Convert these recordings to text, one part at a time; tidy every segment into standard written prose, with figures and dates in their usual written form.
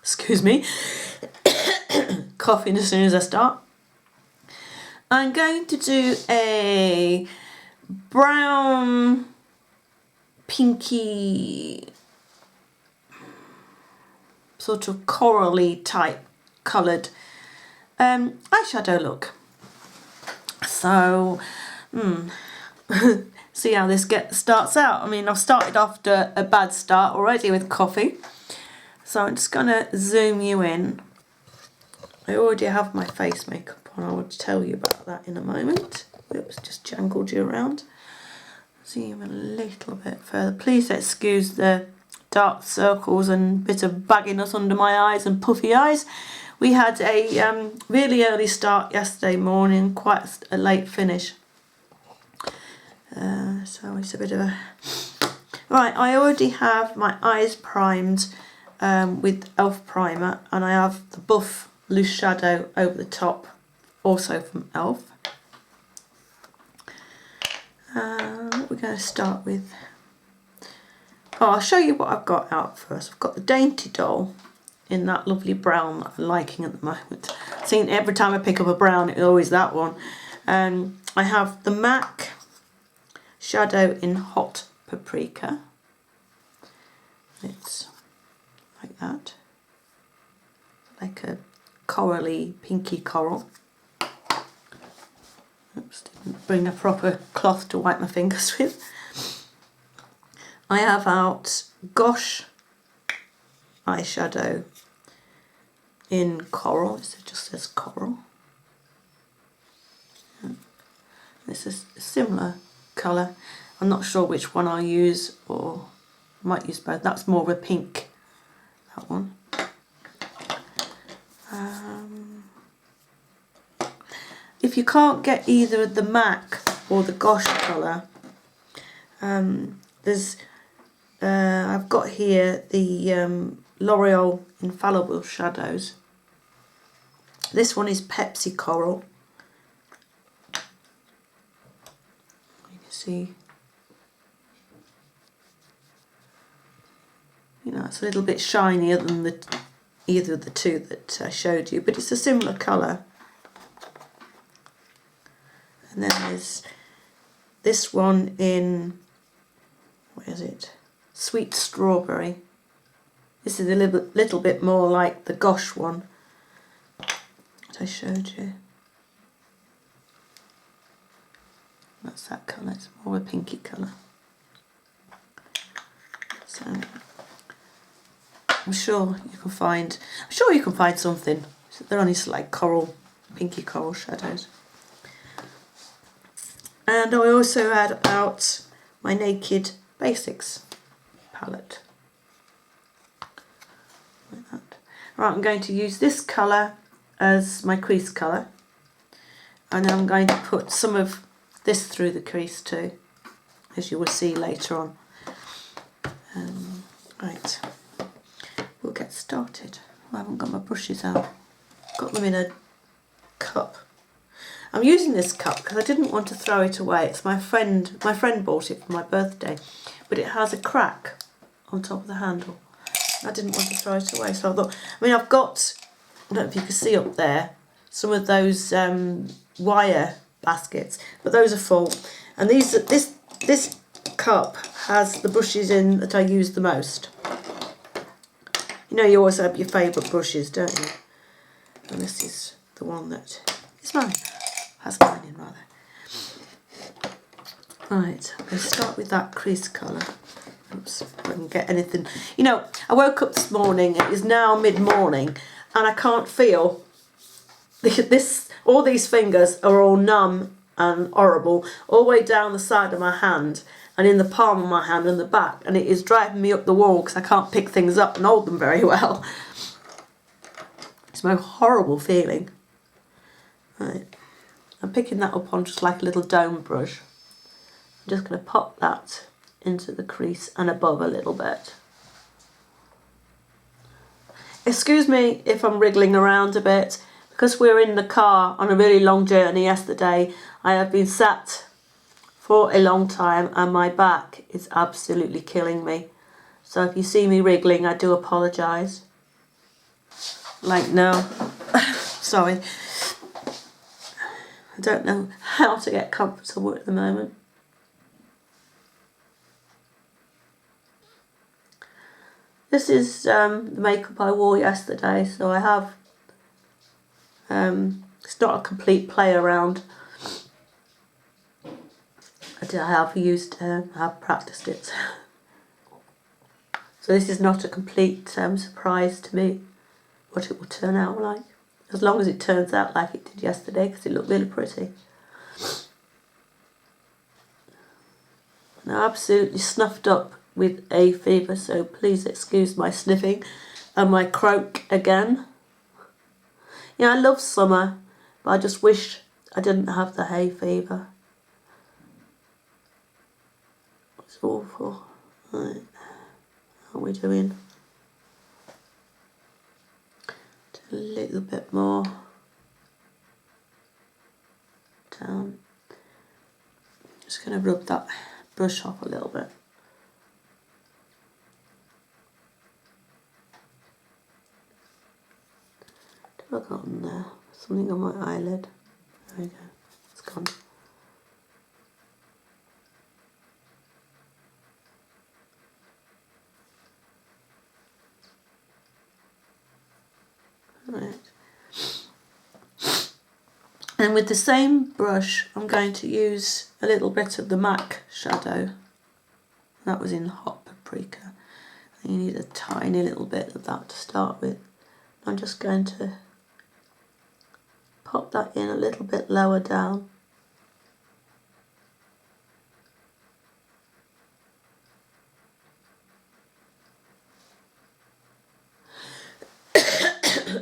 excuse me, coughing as soon as I start. I'm going to do a brown, pinky, sort of corally type coloured eyeshadow look. So, see how this starts out. I mean, I've started after a bad start already with coffee. So I'm just going to zoom you in. I already have my face makeup on. I will tell you about that in a moment. Oops, just jangled you around. Zoom a little bit further. Please excuse the dark circles and bit of bagginess under my eyes and puffy eyes. We had a really early start yesterday morning, quite a late finish. So it's a bit of a... Right, I already have my eyes primed with e.l.f. primer, and I have the Buff loose shadow over the top, also from e.l.f. What we're going to start with... Oh, I'll show you what I've got out first. I've got the Dainty Doll in that lovely brown that I'm liking at the moment. I think every time I pick up a brown, it's always that one. I have the MAC shadow in Hot Paprika. It's like that. Like a corally, pinky coral. Oops, didn't bring a proper cloth to wipe my fingers with. I have out Gosh eyeshadow in coral. It just says coral. This is a similar colour. I'm not sure which one I'll use, or I might use both. That's more of a pink, that one. If you can't get either the MAC or the Gosh colour, there's I've got here the L'Oreal Infallible Shadows. This one is Pepsi Coral. You can see, you know, it's a little bit shinier than either of the two that I showed you, but it's a similar colour. And then there's this one in, where is it? Sweet Strawberry. This is a little bit more like the Gosh one that I showed you. That's that colour, it's more a pinky colour. So I'm sure you can find something. They're only like coral, pinky coral shadows. And I also had out my Naked Basics palette. Like that. Right, I'm going to use this colour as my crease colour. And then I'm going to put some of this through the crease too, as you will see later on. Right, we'll get started. I haven't got my brushes out. Got them in a cup. I'm using this cup because I didn't want to throw it away. It's my friend bought it for my birthday, but it has a crack on top of the handle. I didn't want to throw it away, so I thought, I mean, I've got, I don't know if you can see up there, some of those wire baskets, but those are full. And this cup has the brushes in that I use the most. You know, you always have your favourite brushes, don't you? And this is the one that is mine. Has mine in, rather. Right, let's start with that crease colour. Oops, if I can get anything. You know, I woke up this morning, it is now mid-morning, and I can't feel this. All these fingers are all numb and horrible, all the way down the side of my hand and in the palm of my hand and the back, and it is driving me up the wall because I can't pick things up and hold them very well. It's a horrible feeling. Right, I'm picking that up on just like a little dome brush. I'm just going to pop that into the crease and above a little bit. Excuse me if I'm wriggling around a bit, because we're in the car on a really long journey yesterday. I have been sat for a long time and my back is absolutely killing me. So if you see me wriggling, I do apologise. like now. Sorry. I don't know how to get comfortable at the moment. This is the makeup I wore yesterday, so I have, it's not a complete play around. I have practiced it. So this is not a complete surprise to me what it will turn out like. As long as it turns out like it did yesterday, because it looked really pretty. And I'm absolutely snuffed up with a fever, so please excuse my sniffing and my croak again. Yeah, I love summer, but I just wish I didn't have the hay fever. It's awful. Right. How are we doing? A little bit more down. Just going to rub that brush off a little bit. What have I got on there? Something on my eyelid. There we go. It's gone. Right. And with the same brush, I'm going to use a little bit of the MAC shadow. That was in Hot Paprika. And you need a tiny little bit of that to start with. I'm just going to pop that in a little bit lower down.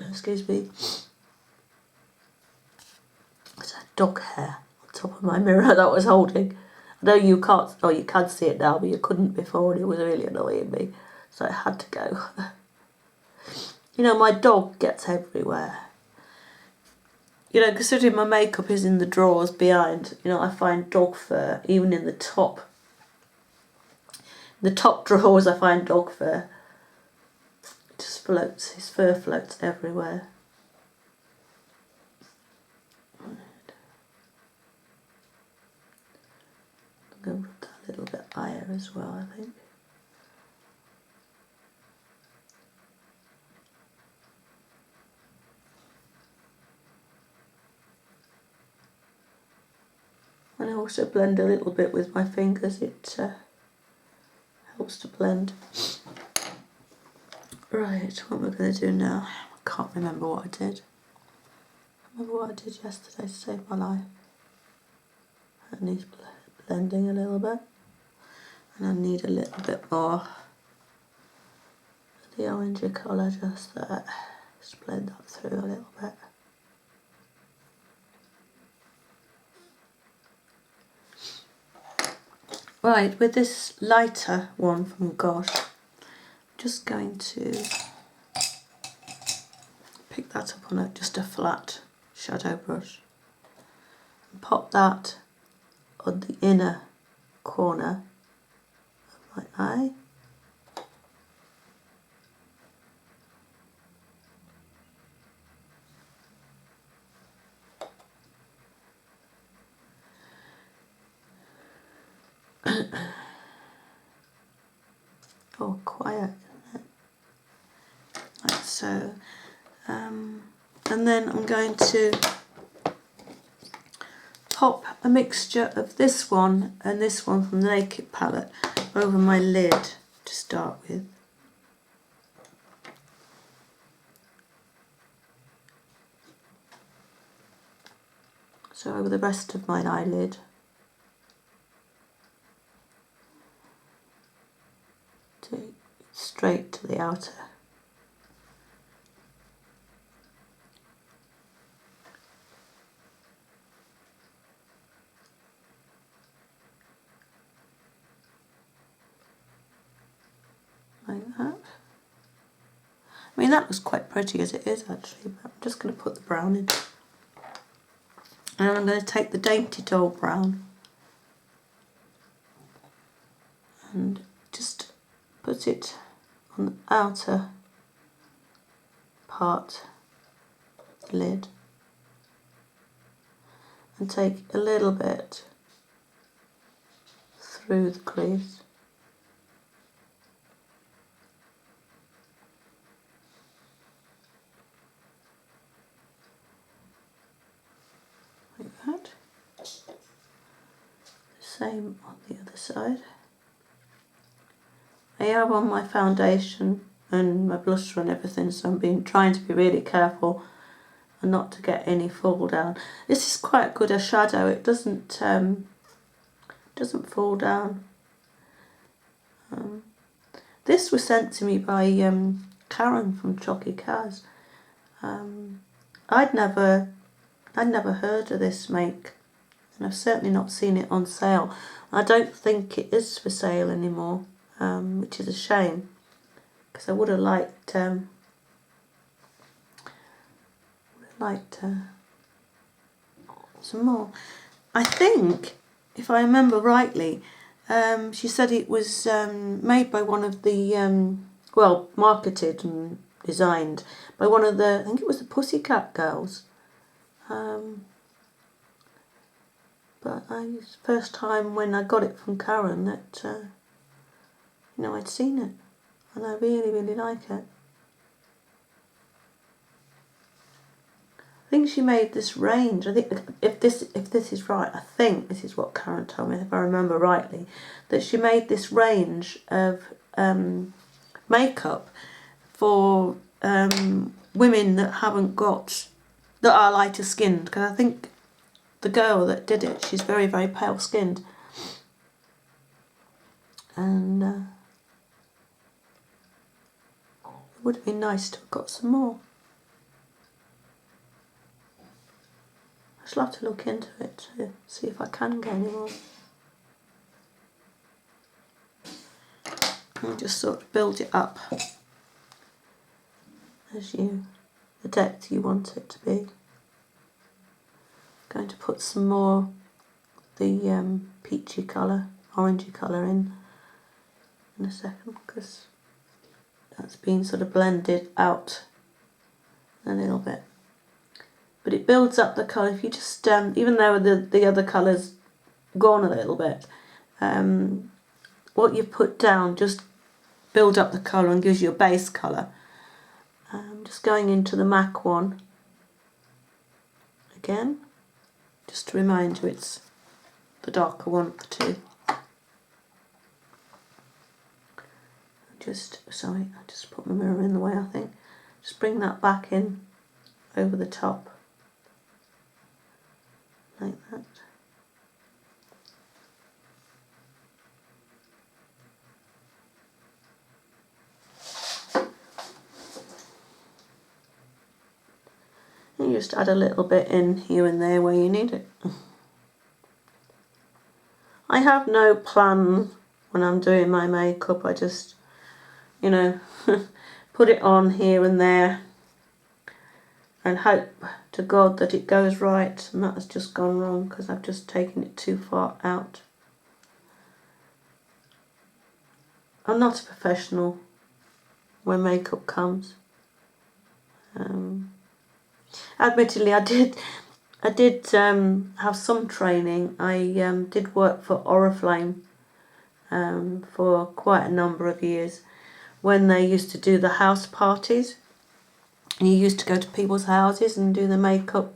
Excuse me. It's a dog hair on top of my mirror that I was holding. I know you can't, oh you can see it now, but you couldn't before, and it was really annoying me. So I had to go. You know, my dog gets everywhere. You know, considering my makeup is in the drawers behind, you know, I find dog fur, even in the top. In the top drawers I find dog fur. It just floats, his fur floats everywhere. I'm going to rub that a little bit higher as well, I think. And I also blend a little bit with my fingers, it helps to blend. Right, what am I going to do now? I can't remember what I did. I remember what I did yesterday to save my life. I need blending a little bit. And I need a little bit more of the orangey colour, just there. Just blend that through a little bit. Right, with this lighter one from Gosh, I'm just going to pick that up on just a flat shadow brush and pop that on the inner corner of my eye. Oh, quiet, isn't it? Like so. And then I'm going to pop a mixture of this one and this one from the Naked palette over my lid to start with. So over the rest of my eyelid. Straight to the outer. Like that. I mean, that looks quite pretty as it is actually, but I'm just going to put the brown in. And I'm going to take the Dainty Doll brown and just put it on the outer apart the lid and take a little bit through the crease. Like that. Same on the other side. I have on my foundation and my blusher and everything, so I'm trying to be really careful and not to get any fall down. This is quite good a shadow. It doesn't fall down. This was sent to me by Karen from Chalky Cars. I'd never heard of this make, and I've certainly not seen it on sale. I don't think it is for sale anymore, which is a shame, because I would have liked some more. I think, if I remember rightly, she said it was made by one of the, marketed and designed by one of the, I think it was the Pussycat Girls. But first time when I got it from Karen that, I'd seen it, and I really, really like it. I think she made this range. I think if this is right, I think this is what Karen told me, if I remember rightly, that she made this range of makeup for women that are lighter skinned. Because I think the girl that did it, she's very, very pale skinned, and it would have been nice to have got some more. I shall have to look into it to see if I can get any more. And just sort of build it up as the depth you want it to be. I'm going to put some more the peachy colour, orangey colour in a second, because that's been sort of blended out a little bit. But it builds up the colour. If you just, even though the other colour's gone a little bit, what you've put down just build up the colour and gives you a base colour. Just going into the MAC one again, just to remind you it's the darker one of the two. I just put my mirror in the way, I think. Just bring that back in over the top. Like that. And you just add a little bit in here and there where you need it. I have no plan when I'm doing my makeup. I just, put it on here and there and hope to God that it goes right, and that has just gone wrong because I've just taken it too far out. I'm not a professional when makeup comes. Admittedly, I did have some training. I did work for Oriflame for quite a number of years when they used to do the house parties. And you used to go to people's houses and do the makeup,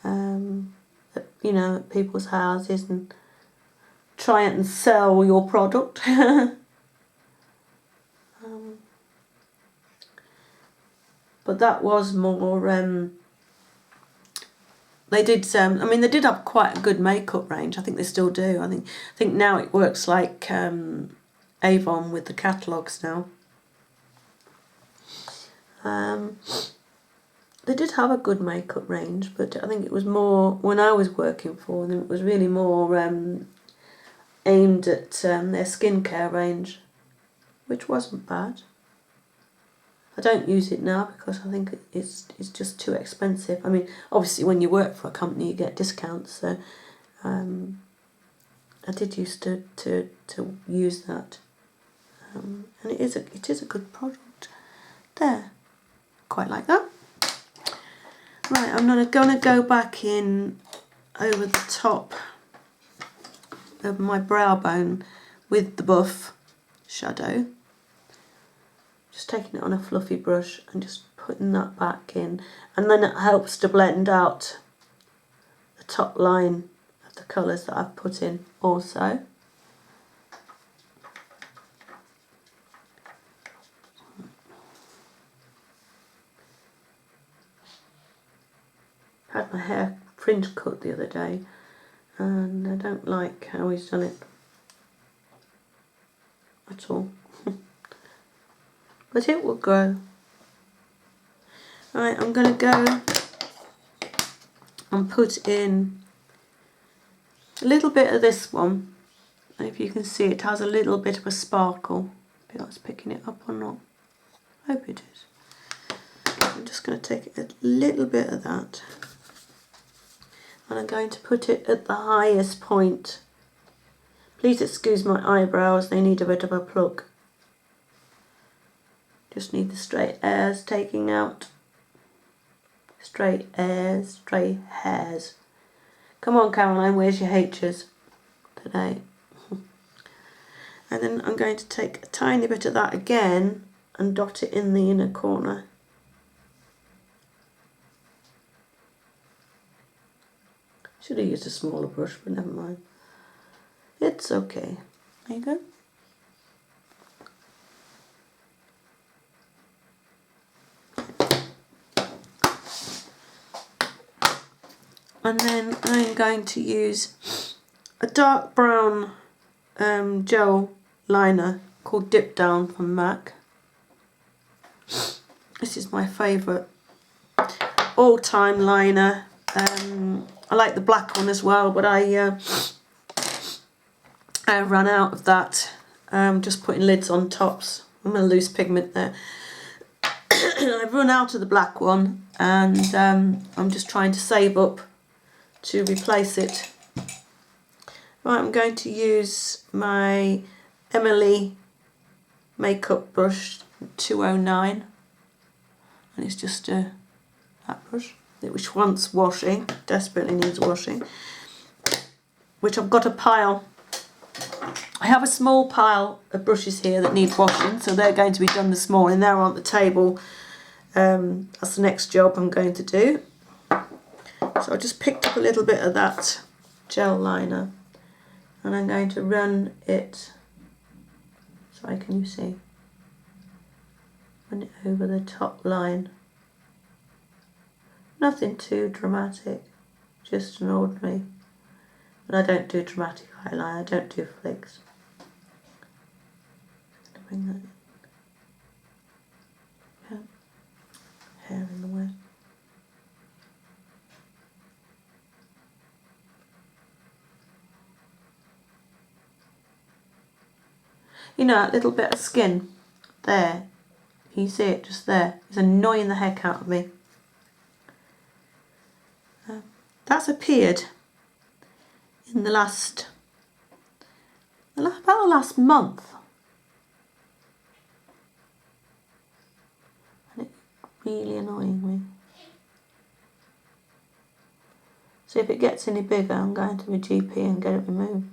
at people's houses and try and sell your product. But that was more, they did have quite a good makeup range. I think they still do. I think now it works like Avon with the catalogues now. They did have a good makeup range, but I think it was more, when I was working for them, it was really more aimed at their skincare range, which wasn't bad. I don't use it now because I think it's just too expensive. I mean, obviously when you work for a company you get discounts, so I did used to use that, and it is a good product. There. quite like that. Right, I'm gonna go back in over the top of my brow bone with the Buff shadow. Just taking it on a fluffy brush and just putting that back in, and then it helps to blend out the top line of the colours that I've put in also. Had my hair fringe cut the other day and I don't like how he's done it at all. But it will grow. Right, I'm going to go and put in a little bit of this one. If you can see, it has a little bit of a sparkle. If that's picking it up or not. I hope it is. I'm just going to take a little bit of that and I'm going to put it at the highest point. Please excuse my eyebrows, they need a bit of a pluck. Just need the straight hairs taking out. Straight hairs, straight hairs. Come on, Caroline, where's your H's today? And then I'm going to take a tiny bit of that again and dot it in the inner corner. Should have used a smaller brush, but never mind. It's okay. There you go. And then I'm going to use a dark brown gel liner called Dip Down from MAC. This is my favourite all-time liner. I like the black one as well, but I ran out of that. Just putting lids on tops. I'm going to lose pigment there. I've run out of the black one, and I'm just trying to save up to replace it. Right, I'm going to use my Emily makeup brush 209, and it's just that brush, which wants washing, desperately needs washing, which I've got a pile. I have a small pile of brushes here that need washing, so they're going to be done this morning. They're on the table. That's the next job I'm going to do. So I just picked up a little bit of that gel liner and I'm going to run it, sorry, can you see? Run it over the top line. Nothing too dramatic, just an ordinary. And I don't do dramatic highlight, I don't do flicks. Bring that in. Yeah. Hair in the way. You know, that little bit of skin there, can you see it just there? It's annoying the heck out of me. That's appeared in the last, about the last month. And it's really annoying me. So if it gets any bigger, I'm going to my GP and get it removed.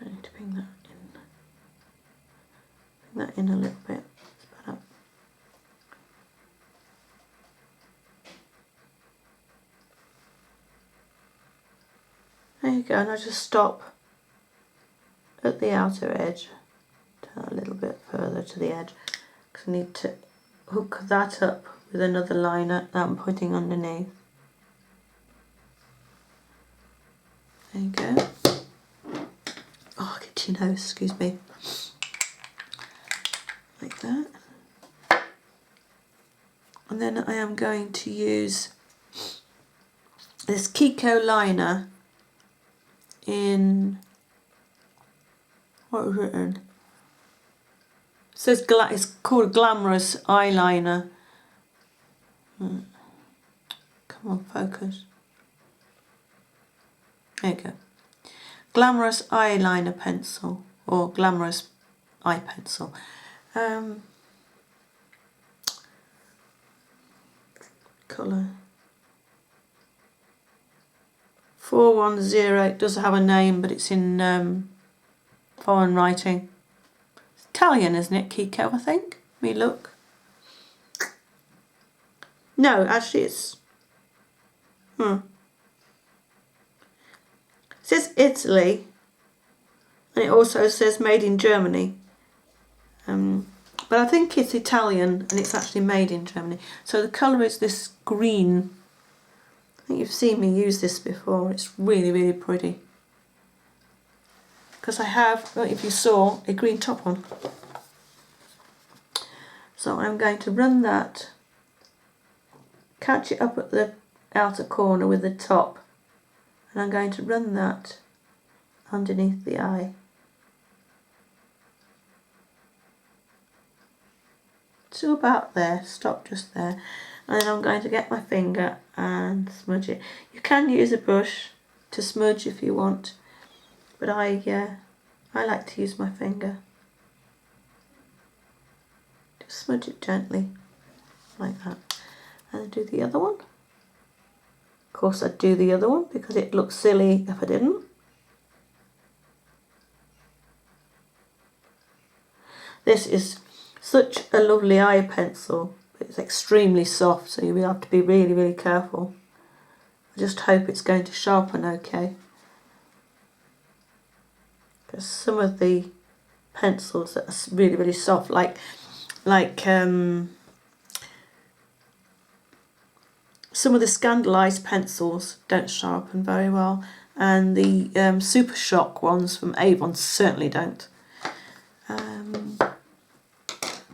I need to bring that in. Bring that in a little bit. Spread up. There you go, and I just stop at the outer edge, turn a little bit further to the edge, because I need to hook that up with another liner that I'm putting underneath. There you go. Oh, itchy nose, excuse me. Like that. And then I am going to use this Kiko liner in, what was it in? says it's called Glamorous Eyeliner. Come on, focus. There you go. Glamorous Eyeliner Pencil, or Glamorous Eye Pencil. Colour 410. It does have a name, but it's in foreign writing. It's Italian, isn't it, Kiko, I think? Let me look. No, actually it's... It says Italy, and it also says made in Germany. But I think it's Italian, and it's actually made in Germany. So the colour is this green. I think you've seen me use this before. It's really, really pretty. Because I have, if you saw, a green top on. So I'm going to run that, catch it up at the outer corner with the top, and I'm going to run that underneath the eye. To about there, stop just there, and then I'm going to get my finger and smudge it. You can use a brush to smudge if you want, but I like to use my finger. Just smudge it gently, like that, and then do the other one. Of course I'd do the other one because it looks silly if I didn't. This is such a lovely eye pencil. It's extremely soft, so you will have to be really, really careful. I just hope it's going to sharpen okay. Because some of the pencils that are really, really soft, like some of the Scandalised pencils don't sharpen very well, and the Super Shock ones from Avon certainly don't.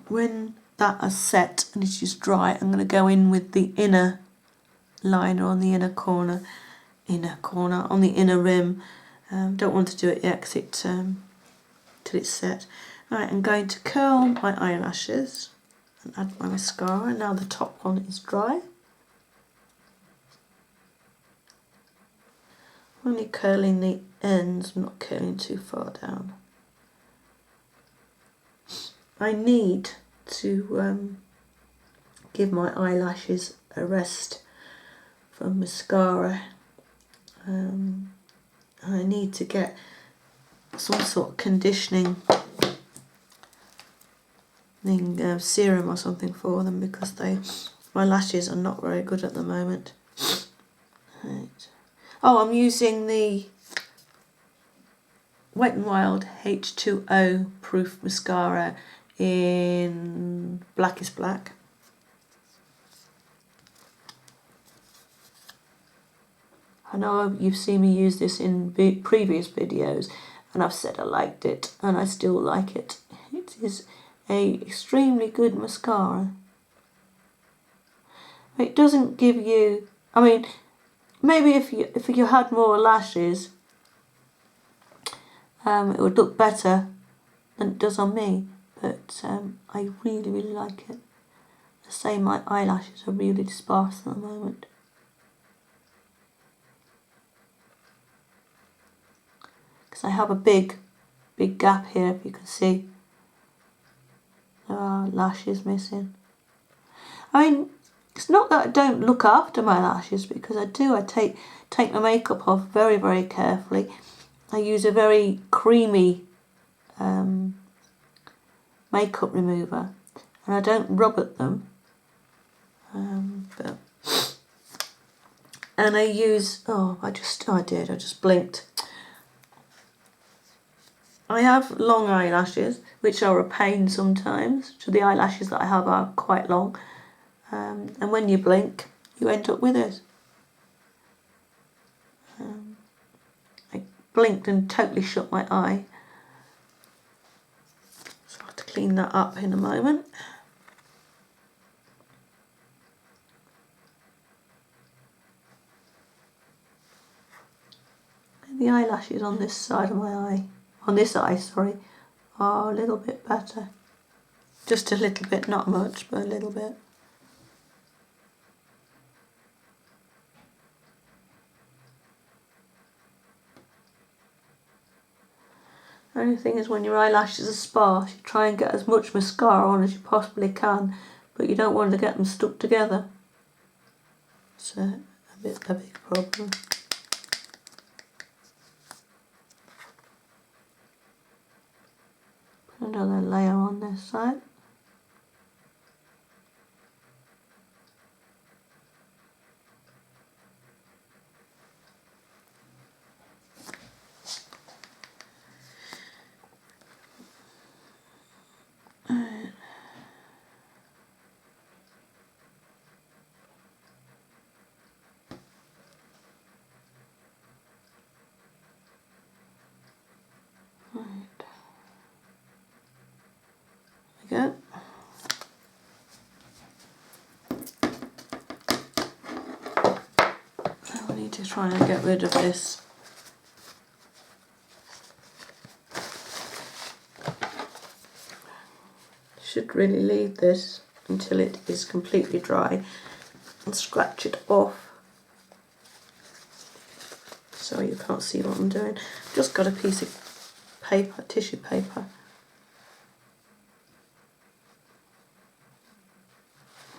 When that is set and it is dry, I'm going to go in with the inner liner on the inner corner, on the inner rim. Don't want to do it yet because till it's set. Right, I'm going to curl my eyelashes and add my mascara. Now the top one is dry. Only curling the ends, I'm not curling too far down. I need to give my eyelashes a rest from mascara. I need to get some sort of conditioning serum or something for them because my lashes are not very good at the moment. Right. Oh, I'm using the Wet n Wild H2O proof mascara in Black is Black. I know you've seen me use this in previous videos and I've said I liked it and I still like it. It is a extremely good mascara. It doesn't give you, I mean, maybe if you had more lashes it would look better than it does on me, but I really, really like it. I say my eyelashes are really sparse at the moment. Because I have a big gap here, if you can see. There are lashes missing. I mean, it's not that I don't look after my lashes, because I do. I take my makeup off very, very carefully. I use a very creamy makeup remover, and I don't rub at them. And I use, I just blinked. I have long eyelashes, which are a pain sometimes. So the eyelashes that I have are quite long. And when you blink, you end up with it. I blinked and totally shut my eye. So I'll have to clean that up in a moment. The eyelashes on this side of my eye, on this eye, sorry, are a little bit better. Just a little bit, not much, but a little bit. The only thing is when your eyelashes are sparse, you try and get as much mascara on as you possibly can, but you don't want to get them stuck together. It's a big problem. Put another layer on this side. There we go. I need to try and get rid of this. Should really leave this until it is completely dry and scratch it off. So you can't see what I'm doing. Just got a piece of paper, tissue paper.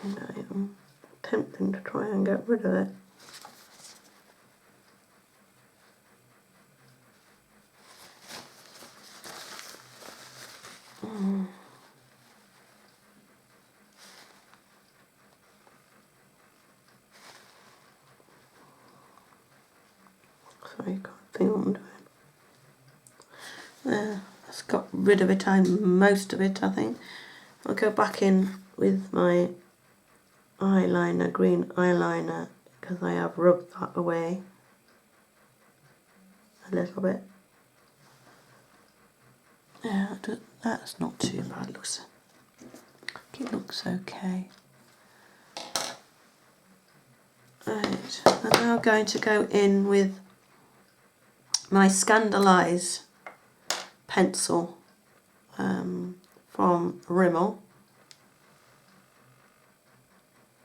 And I am attempting to try and get rid of it. Sorry, I can't think what I'm doing. There, that's got rid of it, most of it, I think. I'll go back in with my eyeliner, green eyeliner, because I have rubbed that away a little bit. Yeah, that's not too bad. It looks okay. Right, I'm now going to go in with my Scandalise pencil from Rimmel.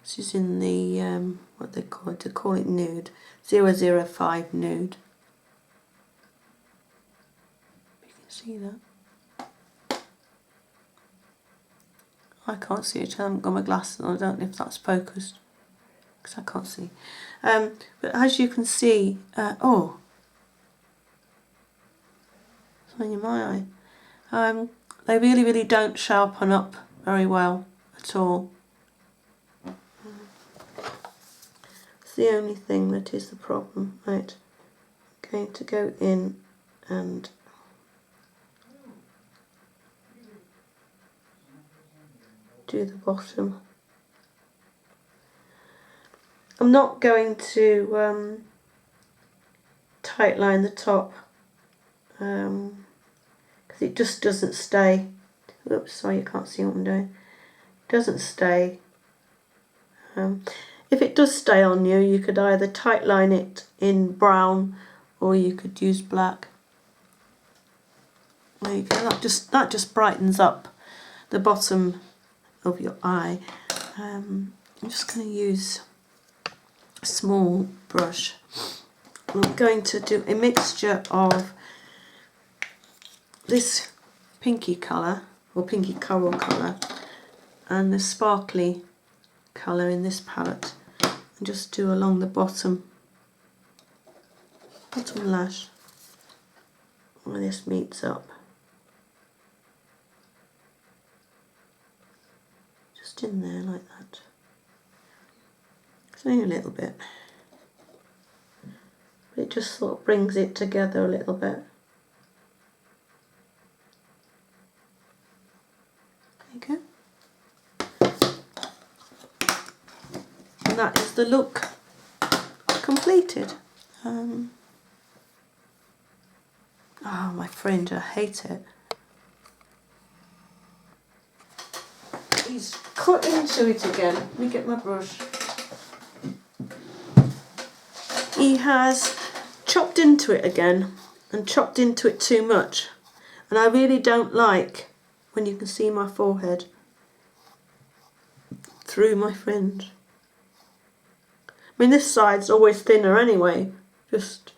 This is in the, what they call it nude, 005 nude. You can see that. I can't see it, I haven't got my glasses on, I don't know if that's focused, because I can't see. But as you can see, oh, something in my eye. They really don't sharpen up very well at all. It's the only thing that is the problem. Right, I'm going to go in and do the bottom. I'm not going to tightline the top because it just doesn't stay. Oops, sorry, you can't see what I'm doing. It doesn't stay. If it does stay on you, you could either tightline it in brown or you could use black. There you go. That just brightens up the bottom of your eye. I'm just going to use a small brush. I'm going to do a mixture of this pinky colour, or pinky coral colour, and the sparkly colour in this palette, and just do along the bottom lash where this meets up. Just in there like that. It's only a little bit, but it just sort of brings it together a little bit. There you go. And that is the look completed. Oh, my fringe, I hate it. He's cut into it again. Let me get my brush. He has chopped into it again, and chopped into it too much. And I really don't like when you can see my forehead. through, my friend. I mean, this side's always thinner anyway, just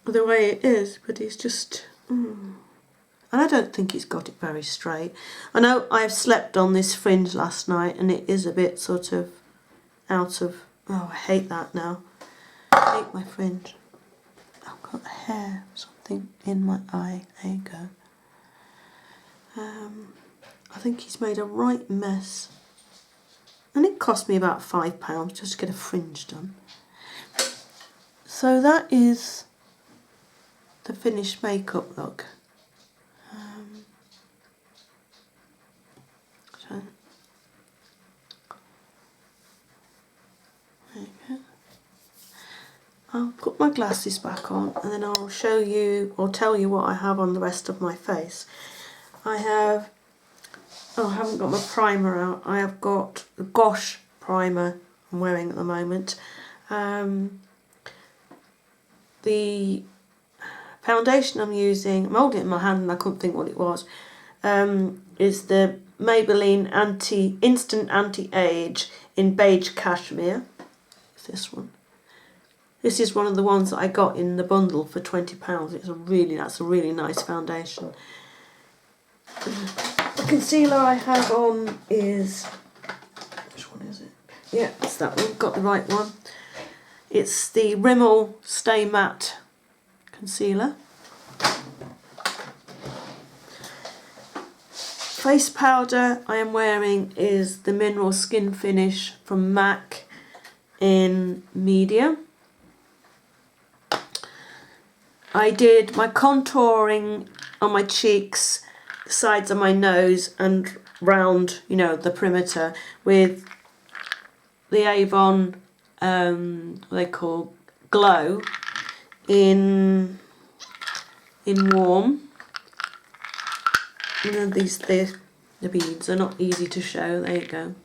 the way it is, but it's just... And I don't think he's got it very straight. I know I've slept on this fringe last night and it is a bit sort of out of... Oh, I hate that now. I hate my fringe. I've got hair, something in my eye. There you go. I think he's made a right mess. And it cost me about £5 just to get a fringe done. So that is the finished makeup look. So there you go. I'll put my glasses back on and then I'll show you or tell you what I have on the rest of my face. I have, oh, I haven't got my primer out. I have got the Gosh primer I'm wearing at the moment. The foundation I'm using, I'm holding it in my hand and I couldn't think what it was, is the Maybelline Instant Anti-Age in Beige Cashmere. It's this one. This is one of the ones that I got in the bundle for £20. That's a really nice foundation. The concealer I have on is, which one is it? Yeah, it's that one, got the right one. It's the Rimmel Stay Matte Concealer. Face powder I am wearing is the Mineral Skin Finish from MAC in Medium. I did my contouring on my cheeks, the sides of my nose and round, you know, the perimeter with the Avon, what they call Glow in Warm. And then the beads are not easy to show. There you go.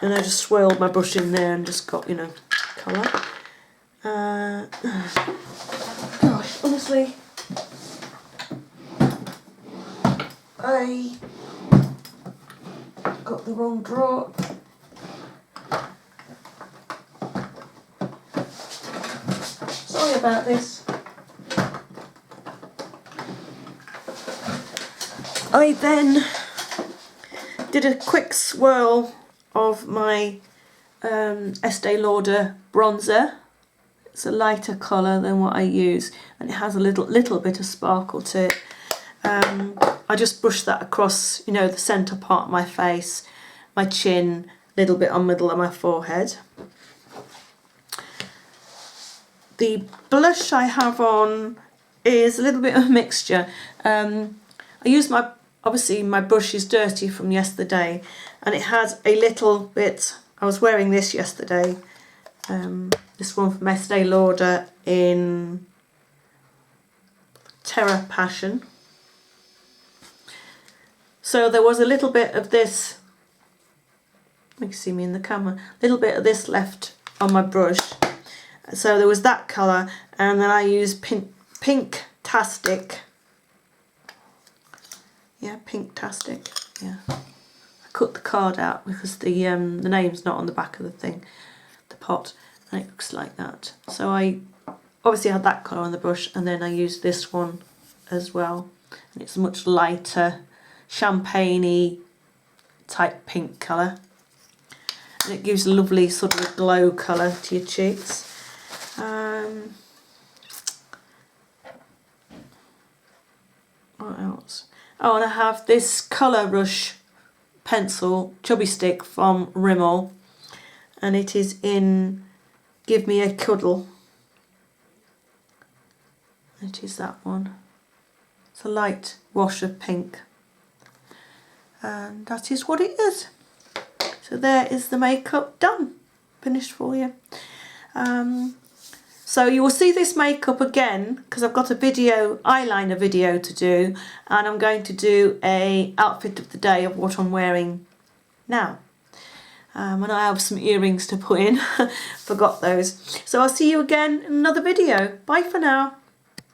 And I just swirled my brush in there and just got, you know, colour. Gosh, honestly, I got the wrong drawer. Sorry about this. I then did a quick swirl of my Estee Lauder bronzer. It's a lighter colour than what I use and it has a little bit of sparkle to it. I just brushed that across, you know, the centre part of my face, my chin, a little bit on the middle of my forehead. The blush I have on is a little bit of a mixture. I use obviously my brush is dirty from yesterday and it has a little bit, I was wearing this yesterday, this one from Estee Lauder in Terra Passion. So there was a little bit of this, you can see me in the camera, a little bit of this left on my brush. So there was that colour and then I used Pinktastic. Yeah, Pinktastic, yeah. I cut the card out because the name's not on the back of the thing, the pot, and it looks like that. So I obviously had that colour on the brush and then I used this one as well. And it's a much lighter, champagne-y type pink colour. And it gives a lovely sort of glow colour to your cheeks. What else? Oh, and I have this Colour Rush pencil, chubby stick from Rimmel, and it is in Give Me a Cuddle. It is that one. It's a light wash of pink. And that is what it is. So there is the makeup done, finished for you. So you will see this makeup again because I've got a eyeliner video to do, and I'm going to do a outfit of the day of what I'm wearing now. And I have some earrings to put in, forgot those. So I'll see you again in another video. Bye for now.